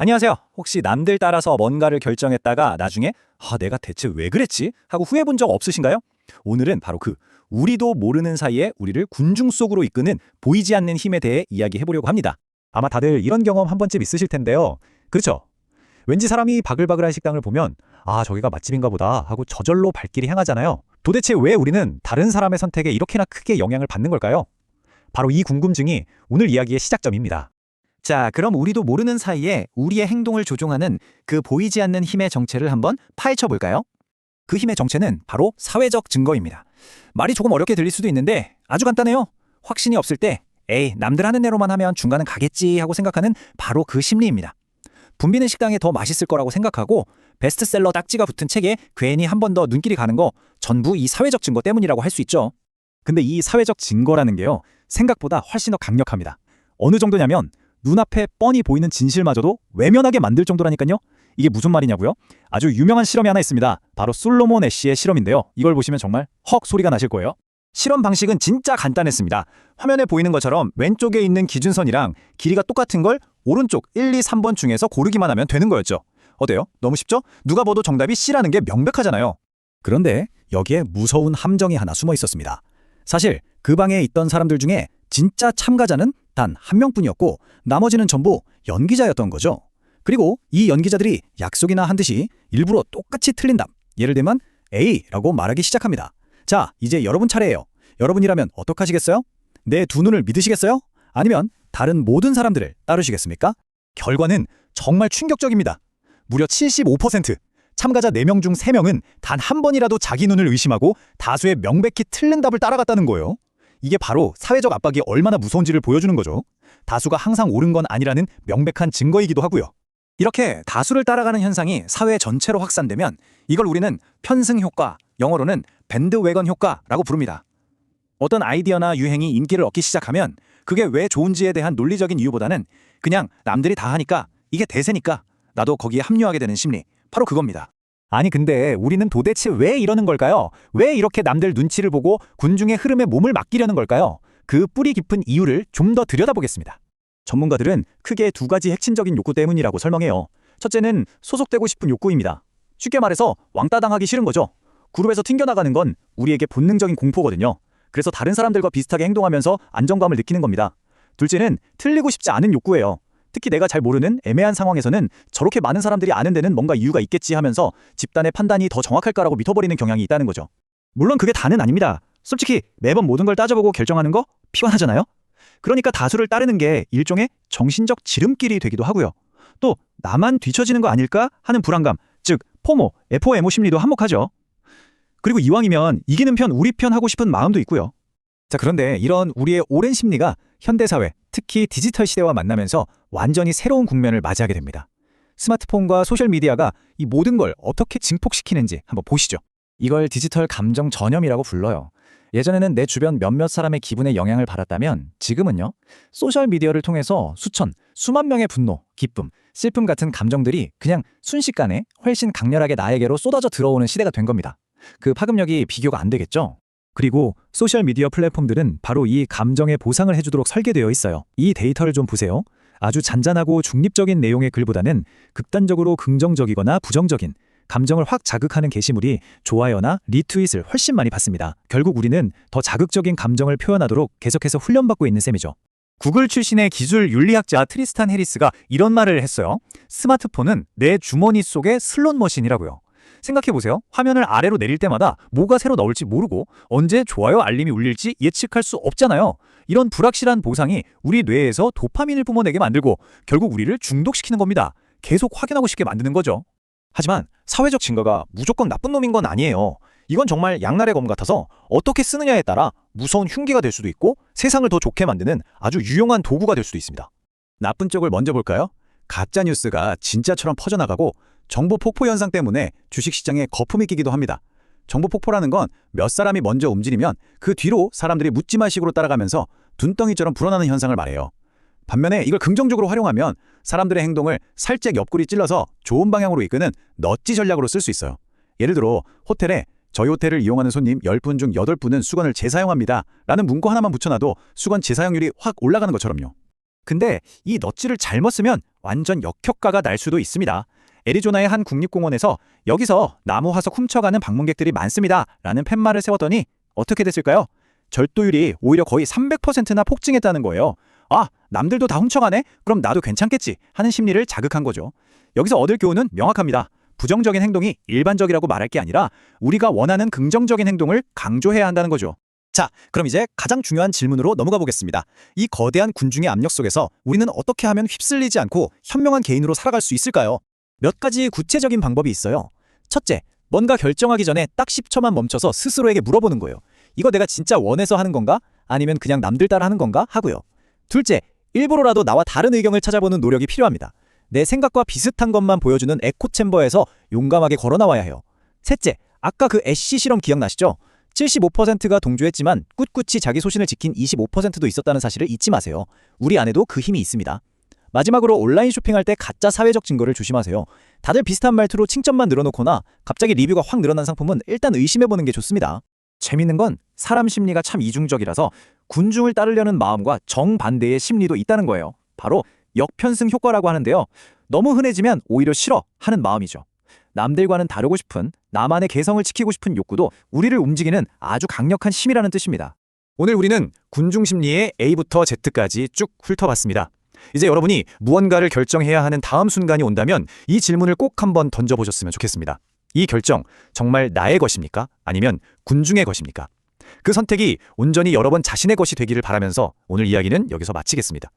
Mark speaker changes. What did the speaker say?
Speaker 1: 안녕하세요. 혹시 남들 따라서 뭔가를 결정했다가 나중에 내가 대체 왜 그랬지? 하고 후회해 본 적 없으신가요? 오늘은 바로 우리도 모르는 사이에 우리를 군중 속으로 이끄는 보이지 않는 힘에 대해 이야기해 보려고 합니다. 아마 다들 이런 경험 한 번쯤 있으실 텐데요. 그렇죠? 왠지 사람이 바글바글한 식당을 보면 저기가 맛집인가 보다 하고 저절로 발길이 향하잖아요. 도대체 왜 우리는 다른 사람의 선택에 이렇게나 크게 영향을 받는 걸까요? 바로 이 궁금증이 오늘 이야기의 시작점입니다.
Speaker 2: 자, 그럼 우리도 모르는 사이에 우리의 행동을 조종하는 그 보이지 않는 힘의 정체를 한번 파헤쳐 볼까요?
Speaker 1: 그 힘의 정체는 바로 사회적 증거입니다. 말이 조금 어렵게 들릴 수도 있는데 아주 간단해요. 확신이 없을 때 남들 하는 대로만 하면 중간은 가겠지 하고 생각하는 바로 그 심리입니다. 붐비는 식당에 더 맛있을 거라고 생각하고 베스트셀러 딱지가 붙은 책에 괜히 한 번 더 눈길이 가는 거 전부 이 사회적 증거 때문이라고 할 수 있죠. 근데 이 사회적 증거라는 게요, 생각보다 훨씬 더 강력합니다. 어느 정도냐면 눈앞에 뻔히 보이는 진실마저도 외면하게 만들 정도라니까요. 이게 무슨 말이냐고요? 아주 유명한 실험이 하나 있습니다. 바로 솔로몬 애쉬의 실험인데요. 이걸 보시면 정말 헉 소리가 나실 거예요. 실험 방식은 진짜 간단했습니다. 화면에 보이는 것처럼 왼쪽에 있는 기준선이랑 길이가 똑같은 걸 오른쪽 1, 2, 3번 중에서 고르기만 하면 되는 거였죠. 어때요? 너무 쉽죠? 누가 봐도 정답이 C라는 게 명백하잖아요. 그런데 여기에 무서운 함정이 하나 숨어 있었습니다. 사실 그 방에 있던 사람들 중에 진짜 참가자는 단 한 명뿐이었고 나머지는 전부 연기자였던 거죠. 그리고 이 연기자들이 약속이나 한 듯이 일부러 똑같이 틀린 답, 예를 들면 A라고 말하기 시작합니다. 자, 이제 여러분 차례예요. 여러분이라면 어떡하시겠어요? 내 두 눈을 믿으시겠어요? 아니면 다른 모든 사람들을 따르시겠습니까? 결과는 정말 충격적입니다. 무려 75%! 참가자 4명 중 3명은 단 한 번이라도 자기 눈을 의심하고 다수의 명백히 틀린 답을 따라갔다는 거예요. 이게 바로 사회적 압박이 얼마나 무서운지를 보여주는 거죠. 다수가 항상 옳은 건 아니라는 명백한 증거이기도 하고요. 이렇게 다수를 따라가는 현상이 사회 전체로 확산되면 이걸 우리는 편승 효과, 영어로는 밴드웨건 효과라고 부릅니다. 어떤 아이디어나 유행이 인기를 얻기 시작하면 그게 왜 좋은지에 대한 논리적인 이유보다는 그냥 남들이 다 하니까, 이게 대세니까 나도 거기에 합류하게 되는 심리, 바로 그겁니다. 아니 근데 우리는 도대체 왜 이러는 걸까요? 왜 이렇게 남들 눈치를 보고 군중의 흐름에 몸을 맡기려는 걸까요? 그 뿌리 깊은 이유를 좀 더 들여다보겠습니다. 전문가들은 크게 두 가지 핵심적인 욕구 때문이라고 설명해요. 첫째는 소속되고 싶은 욕구입니다. 쉽게 말해서 왕따 당하기 싫은 거죠. 그룹에서 튕겨나가는 건 우리에게 본능적인 공포거든요. 그래서 다른 사람들과 비슷하게 행동하면서 안정감을 느끼는 겁니다. 둘째는 틀리고 싶지 않은 욕구예요. 특히 내가 잘 모르는 애매한 상황에서는 저렇게 많은 사람들이 아는 데는 뭔가 이유가 있겠지 하면서 집단의 판단이 더 정확할까라고 믿어버리는 경향이 있다는 거죠. 물론 그게 다는 아닙니다. 솔직히 매번 모든 걸 따져보고 결정하는 거 피곤하잖아요. 그러니까 다수를 따르는 게 일종의 정신적 지름길이 되기도 하고요. 또 나만 뒤처지는 거 아닐까 하는 불안감, 즉 포모, FOMO 심리도 한몫하죠. 그리고 이왕이면 이기는 편, 우리 편 하고 싶은 마음도 있고요. 자, 그런데 이런 우리의 오랜 심리가 현대사회, 특히 디지털 시대와 만나면서 완전히 새로운 국면을 맞이하게 됩니다. 스마트폰과 소셜미디어가 이 모든 걸 어떻게 증폭시키는지 한번 보시죠. 이걸 디지털 감정 전염이라고 불러요. 예전에는 내 주변 몇몇 사람의 기분에 영향을 받았다면 지금은요, 소셜미디어를 통해서 수만 명의 분노, 기쁨, 슬픔 같은 감정들이 그냥 순식간에 훨씬 강렬하게 나에게로 쏟아져 들어오는 시대가 된 겁니다. 그 파급력이 비교가 안 되겠죠? 그리고 소셜미디어 플랫폼들은 바로 이 감정에 보상을 해주도록 설계되어 있어요. 이 데이터를 좀 보세요. 아주 잔잔하고 중립적인 내용의 글보다는 극단적으로 긍정적이거나 부정적인 감정을 확 자극하는 게시물이 좋아요나 리트윗을 훨씬 많이 받습니다. 결국 우리는 더 자극적인 감정을 표현하도록 계속해서 훈련받고 있는 셈이죠. 구글 출신의 기술 윤리학자 트리스탄 해리스가 이런 말을 했어요. 스마트폰은 내 주머니 속의 슬롯머신이라고요. 생각해보세요. 화면을 아래로 내릴 때마다 뭐가 새로 나올지 모르고 언제 좋아요 알림이 울릴지 예측할 수 없잖아요. 이런 불확실한 보상이 우리 뇌에서 도파민을 뿜어내게 만들고 결국 우리를 중독시키는 겁니다. 계속 확인하고 싶게 만드는 거죠. 하지만 사회적 증거가 무조건 나쁜 놈인 건 아니에요. 이건 정말 양날의 검 같아서 어떻게 쓰느냐에 따라 무서운 흉기가 될 수도 있고 세상을 더 좋게 만드는 아주 유용한 도구가 될 수도 있습니다. 나쁜 쪽을 먼저 볼까요? 가짜 뉴스가 진짜처럼 퍼져나가고 정보 폭포 현상 때문에 주식시장에 거품이 끼기도 합니다. 정보 폭포라는 건 몇 사람이 먼저 움직이면 그 뒤로 사람들이 묻지마식으로 따라가면서 눈덩이처럼 불어나는 현상을 말해요. 반면에 이걸 긍정적으로 활용하면 사람들의 행동을 살짝 옆구리 찔러서 좋은 방향으로 이끄는 넛지 전략으로 쓸 수 있어요. 예를 들어 호텔에 저희 호텔을 이용하는 손님 10분 중 8분은 수건을 재사용합니다 라는 문구 하나만 붙여놔도 수건 재사용률이 확 올라가는 것처럼요.
Speaker 2: 근데 이 넛지를 잘못 쓰면 완전 역효과가 날 수도 있습니다. 애리조나의 한 국립공원에서 여기서 나무 화석 훔쳐가는 방문객들이 많습니다 라는 팻말을 세웠더니 어떻게 됐을까요? 절도율이 오히려 거의 300%나 폭증했다는 거예요. 아, 남들도 다 훔쳐가네? 그럼 나도 괜찮겠지 하는 심리를 자극한 거죠. 여기서 얻을 교훈은 명확합니다. 부정적인 행동이 일반적이라고 말할 게 아니라 우리가 원하는 긍정적인 행동을 강조해야 한다는 거죠.
Speaker 3: 자, 그럼 이제 가장 중요한 질문으로 넘어가 보겠습니다. 이 거대한 군중의 압력 속에서 우리는 어떻게 하면 휩쓸리지 않고 현명한 개인으로 살아갈 수 있을까요? 몇 가지 구체적인 방법이 있어요. 첫째, 뭔가 결정하기 전에 딱 10초만 멈춰서 스스로에게 물어보는 거예요. 이거 내가 진짜 원해서 하는 건가? 아니면 그냥 남들 따라 하는 건가? 하고요. 둘째, 일부러라도 나와 다른 의견을 찾아보는 노력이 필요합니다. 내 생각과 비슷한 것만 보여주는 에코챔버에서 용감하게 걸어 나와야 해요. 셋째, 아까 그 애쉬 실험 기억나시죠? 75%가 동조했지만 꿋꿋이 자기 소신을 지킨 25%도 있었다는 사실을 잊지 마세요. 우리 안에도 그 힘이 있습니다. 마지막으로 온라인 쇼핑할 때 가짜 사회적 증거를 조심하세요. 다들 비슷한 말투로 칭찬만 늘어놓거나 갑자기 리뷰가 확 늘어난 상품은 일단 의심해보는 게 좋습니다.
Speaker 2: 재밌는 건 사람 심리가 참 이중적이라서 군중을 따르려는 마음과 정반대의 심리도 있다는 거예요. 바로 역편승 효과라고 하는데요. 너무 흔해지면 오히려 싫어 하는 마음이죠. 남들과는 다르고 싶은, 나만의 개성을 지키고 싶은 욕구도 우리를 움직이는 아주 강력한 힘이라는 뜻입니다. 오늘 우리는 군중 심리의 A부터 Z까지 쭉 훑어봤습니다. 이제 여러분이 무언가를 결정해야 하는 다음 순간이 온다면 이 질문을 꼭 한번 던져보셨으면 좋겠습니다. 이 결정 정말 나의 것입니까? 아니면 군중의 것입니까? 그 선택이 온전히 여러 번 자신의 것이 되기를 바라면서 오늘 이야기는 여기서 마치겠습니다.